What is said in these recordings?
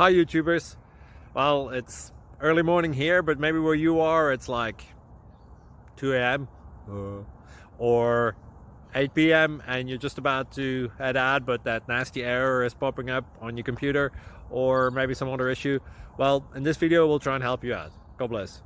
Hi YouTubers. Well, it's early morning here, but maybe where you are it's like 2 a.m. or 8 p.m. and you're just about to head out, but that nasty error is popping up on your computer, or maybe some other issue. Well, in this video we'll try and help you out. God bless.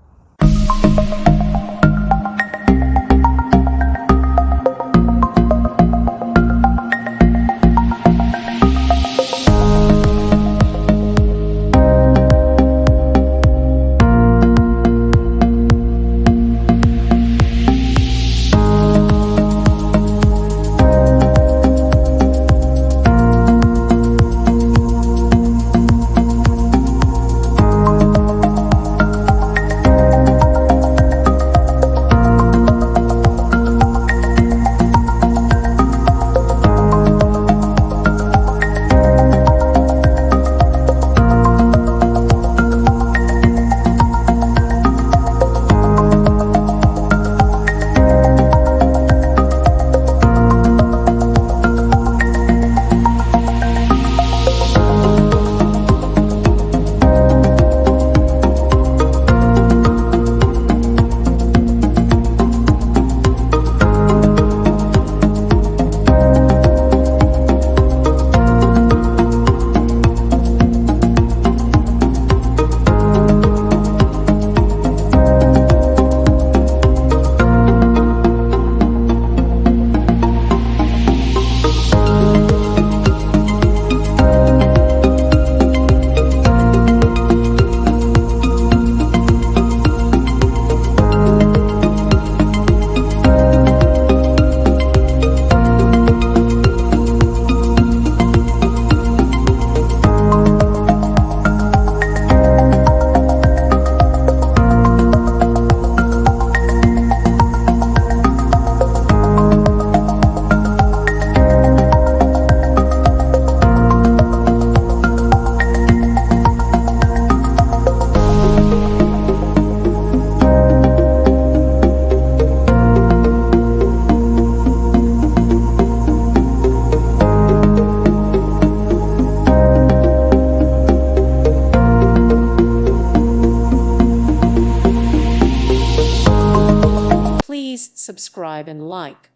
Please subscribe and like.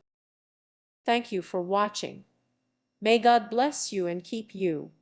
Thank you for watching. May God bless you and keep you.